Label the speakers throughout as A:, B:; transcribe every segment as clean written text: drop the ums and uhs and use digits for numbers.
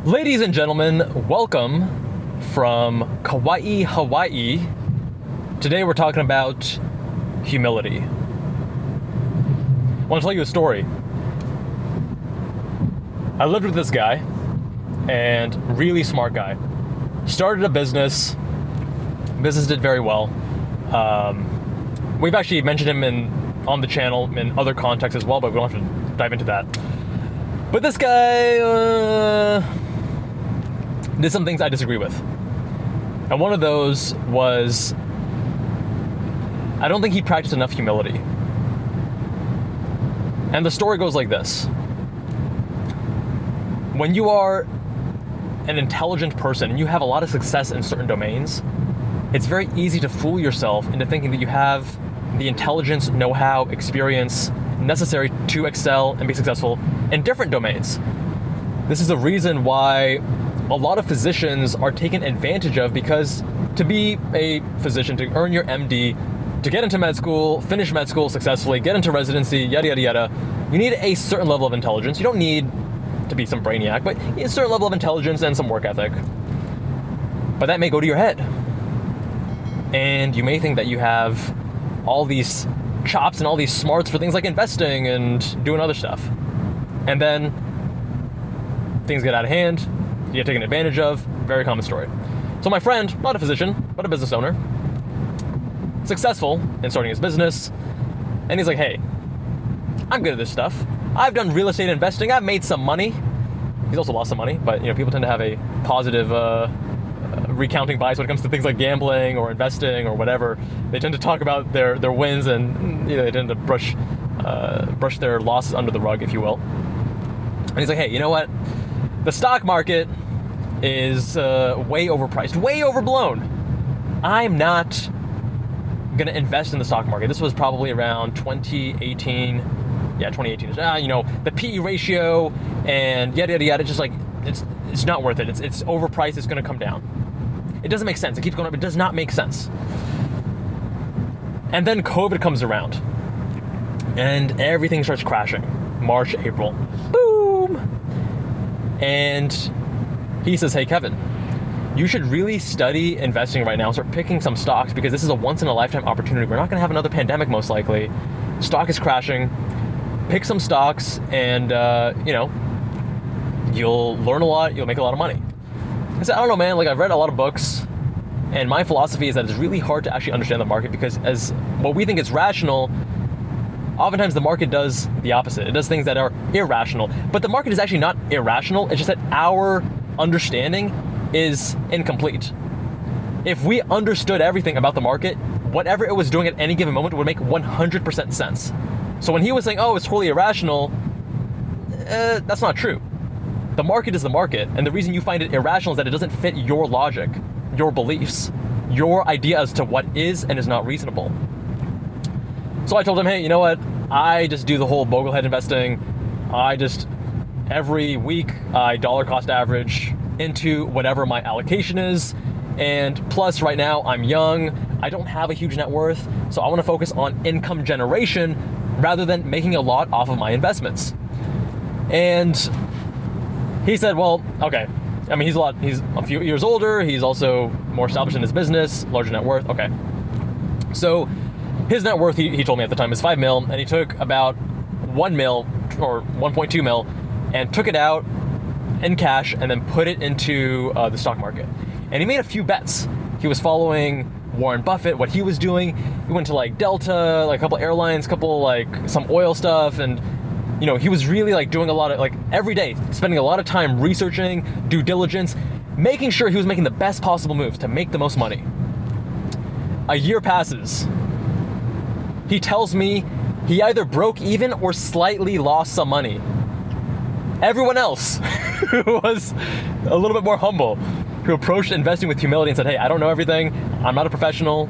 A: Ladies and gentlemen, welcome from Kauai, Hawaii. Today we're talking about humility. I want to tell you a story. I lived with this guy, and really smart guy. Started a business. Business did very well. We've actually mentioned him on the channel in other contexts as well, but we don't have to dive into that. But this guy did some things I disagree with. And one of those was, I don't think he practiced enough humility. And the story goes like this. When you are an intelligent person and you have a lot of success in certain domains, it's very easy to fool yourself into thinking that you have the intelligence, know-how, experience necessary to excel and be successful in different domains. This is the reason why a lot of physicians are taken advantage of, because to be a physician, to earn your MD, to get into med school, finish med school successfully, get into residency, yada, yada, yada, you need a certain level of intelligence. You don't need to be some brainiac, but you need a certain level of intelligence and some work ethic. But that may go to your head. And you may think that you have all these chops and all these smarts for things like investing and doing other stuff. And then things get out of hand, you get taken advantage of. Very common story. So my friend, not a physician, but a business owner, successful in starting his business, and he's like, hey, I'm good at this stuff. I've done real estate investing. I've made some money. He's also lost some money, but people tend to have a positive recounting bias when it comes to things like gambling or investing or whatever. They tend to talk about their wins, and they tend to brush their losses under the rug, if you will. And he's like, hey, you know what? The stock market is way overpriced, way overblown. I'm not going to invest in the stock market. This was probably around 2018. Yeah, 2018. The PE ratio and yada, yada, yada. Just like, it's not worth it. It's overpriced. It's going to come down. It doesn't make sense. It keeps going up. It does not make sense. And then COVID comes around and everything starts crashing. March, April. Boom. And he says, hey, Kevin, you should really study investing right now and start picking some stocks, because this is a once in a lifetime opportunity. We're not going to have another pandemic, most likely. Stock is crashing. Pick some stocks and, you'll learn a lot. You'll make a lot of money. I said, I don't know, man. Like, I've read a lot of books, and my philosophy is that it's really hard to actually understand the market, because as what we think is rational, oftentimes the market does the opposite. It does things that are irrational. But the market is actually not irrational. It's just that our understanding is incomplete. If we understood everything about the market, whatever it was doing at any given moment would make 100% sense. So when he was saying, oh, it's totally irrational, that's not true. The market is the market, and the reason you find it irrational is that it doesn't fit your logic, your beliefs, your idea as to what is and is not reasonable. So I told him, hey, you know what? I just do the whole boglehead investing. Every week, I dollar cost average into whatever my allocation is. And plus, right now, I'm young. I don't have a huge net worth. So I want to focus on income generation rather than making a lot off of my investments. And he said, well, okay. I mean, he's a few years older. He's also more established in his business, larger net worth. Okay. So his net worth, he told me at the time, is 5 mil, and he took about 1 mil or 1.2 mil and took it out in cash and then put it into the stock market. And he made a few bets. He was following Warren Buffett, what he was doing. He went to like Delta, like a couple airlines, some oil stuff, and he was really doing a lot of every day, spending a lot of time researching, due diligence, making sure he was making the best possible moves to make the most money. A year passes. He tells me he either broke even or slightly lost some money. Everyone else who was a little bit more humble, who approached investing with humility and said, hey, I don't know everything. I'm not a professional.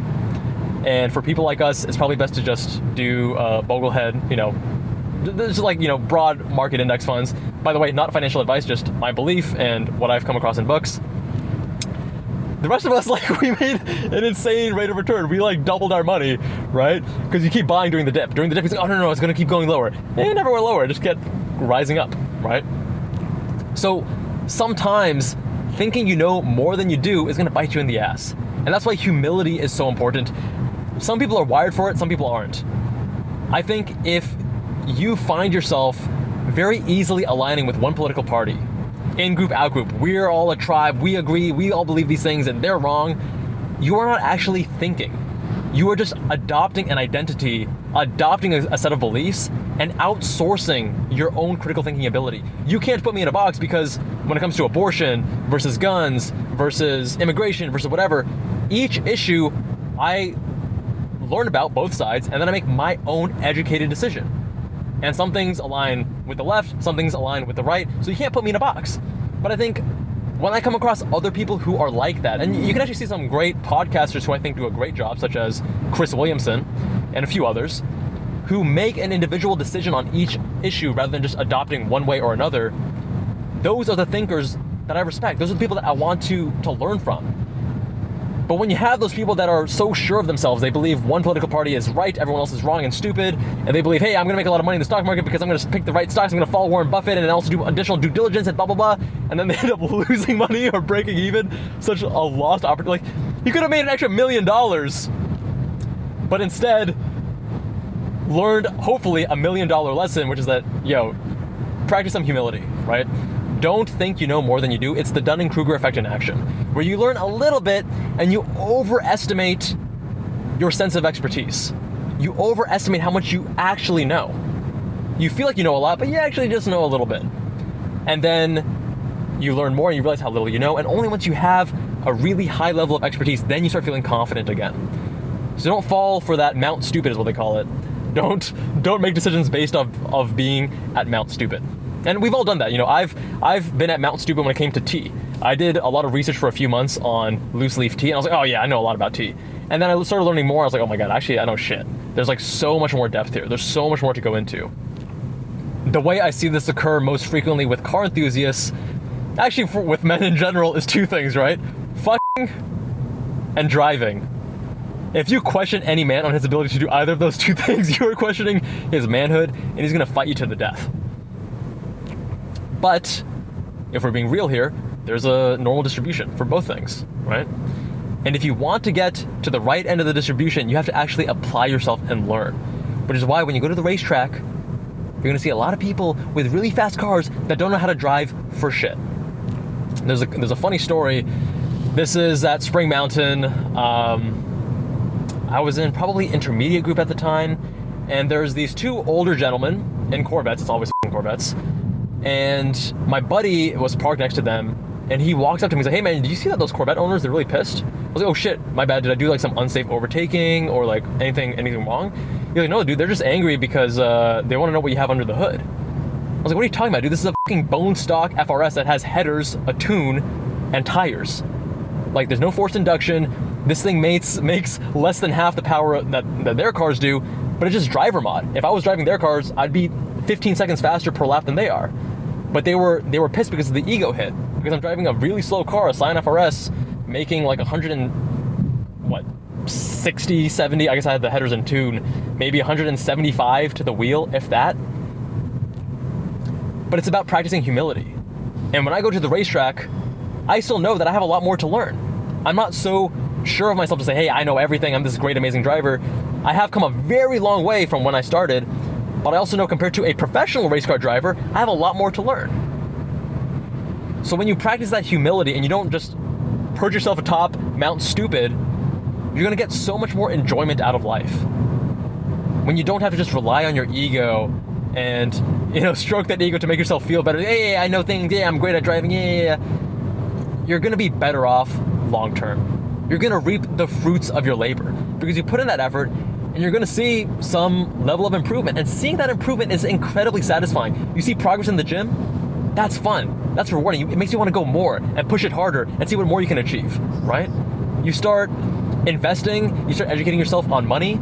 A: And for people like us, it's probably best to just do boglehead, this is broad market index funds. By the way, not financial advice, just my belief and what I've come across in books. The rest of us, we made an insane rate of return. We doubled our money, right? Because you keep buying during the dip. During the dip, it's like, oh no, it's gonna keep going lower. It never went lower, it just kept rising up, right? So sometimes thinking you know more than you do is going to bite you in the ass. And that's why humility is so important. Some people are wired for it, some people aren't. I think if you find yourself very easily aligning with one political party, in group, out group, we're all a tribe, we agree, we all believe these things and they're wrong, you are not actually thinking. You are just adopting an identity, adopting a set of beliefs, and outsourcing your own critical thinking ability. You can't put me in a box because when it comes to abortion versus guns versus immigration versus whatever, each issue I learn about both sides and then I make my own educated decision. And some things align with the left, some things align with the right, so you can't put me in a box. But I think when I come across other people who are like that, and you can actually see some great podcasters who I think do a great job, such as Chris Williamson and a few others, who make an individual decision on each issue rather than just adopting one way or another. Those are the thinkers that I respect. Those are the people that I want to learn from. But when you have those people that are so sure of themselves, they believe one political party is right, everyone else is wrong and stupid, and they believe, hey, I'm gonna make a lot of money in the stock market because I'm gonna pick the right stocks, I'm gonna follow Warren Buffett and also do additional due diligence and blah, blah, blah, and then they end up losing money or breaking even. Such a lost opportunity. Like, you could have made an extra $1 million, but instead learned, hopefully, $1 million lesson, which is that, practice some humility, right? Don't think you know more than you do. It's the Dunning-Kruger effect in action, where you learn a little bit and you overestimate your sense of expertise. You overestimate how much you actually know. You feel like you know a lot, but you actually just know a little bit. And then you learn more and you realize how little you know, and only once you have a really high level of expertise, then you start feeling confident again. So don't fall for that Mount Stupid is what they call it. Don't make decisions based of being at Mount Stupid. And we've all done that. I've been at Mount Stupid when it came to tea. I did a lot of research for a few months on loose leaf tea, and I was like, oh yeah, I know a lot about tea. And then I started learning more. I was like, oh my God, actually I know shit. There's like so much more depth here. There's so much more to go into. The way I see this occur most frequently with car enthusiasts, actually with men in general, is two things, right? Fucking and driving. If you question any man on his ability to do either of those two things, you are questioning his manhood, and he's gonna fight you to the death. But if we're being real here, there's a normal distribution for both things, right? And if you want to get to the right end of the distribution, you have to actually apply yourself and learn. Which is why when you go to the racetrack, you're gonna see a lot of people with really fast cars that don't know how to drive for shit. There's a funny story. This is at Spring Mountain. I was in probably intermediate group at the time, and there's these two older gentlemen in Corvettes. It's always Corvettes. And my buddy was parked next to them, and he walks up to me and he's like, hey man, did you see that those Corvette owners, they're really pissed? I was like, oh shit, my bad, did I do like some unsafe overtaking or like anything wrong? He's like, no dude, they're just angry because they want to know what you have under the hood. I was like, what are you talking about, dude? This is a fucking bone stock FRS that has headers, a tune, and tires. Like, there's no forced induction. This thing makes less than half the power that their cars do, but it's just driver mod. If I was driving their cars, I'd be 15 seconds faster per lap than they are. But they were pissed because of the ego hit. Because I'm driving a really slow car, a Scion FRS, making like 60, 70, I guess I had the headers in tune, maybe 175 to the wheel, if that. But it's about practicing humility. And when I go to the racetrack, I still know that I have a lot more to learn. I'm not so sure of myself to say, hey, I know everything, I'm this great, amazing driver. I have come a very long way from when I started, but I also know compared to a professional race car driver, I have a lot more to learn. So when you practice that humility and you don't just perch yourself atop Mount Stupid, you're gonna get so much more enjoyment out of life. When you don't have to just rely on your ego and, stroke that ego to make yourself feel better. Hey, I know things, yeah, I'm great at driving, yeah. You're gonna be better off long term. You're gonna reap the fruits of your labor because you put in that effort and you're gonna see some level of improvement. And seeing that improvement is incredibly satisfying. You see progress in the gym, that's fun, that's rewarding. It makes you wanna go more and push it harder and see what more you can achieve, right? You start investing, you start educating yourself on money,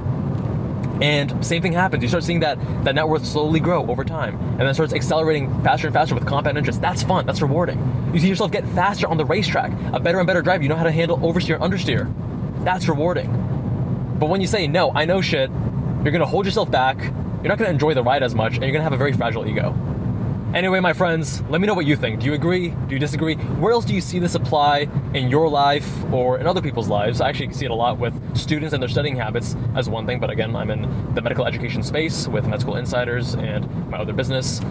A: and same thing happens. You start seeing that net worth slowly grow over time, and then it starts accelerating faster and faster with compound interest. That's fun, that's rewarding. You see yourself get faster on the racetrack, a better and better driver. You know how to handle oversteer and understeer. That's rewarding. But when you say, no, I know shit, you're gonna hold yourself back, you're not gonna enjoy the ride as much, and you're gonna have a very fragile ego. Anyway, my friends, let me know what you think. Do you agree? Do you disagree? Where else do you see this apply in your life or in other people's lives? I actually see it a lot with students and their studying habits as one thing, but again, I'm in the medical education space with Med School Insiders and my other business.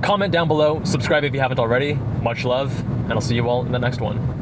A: Comment down below, subscribe if you haven't already. Much love, and I'll see you all in the next one.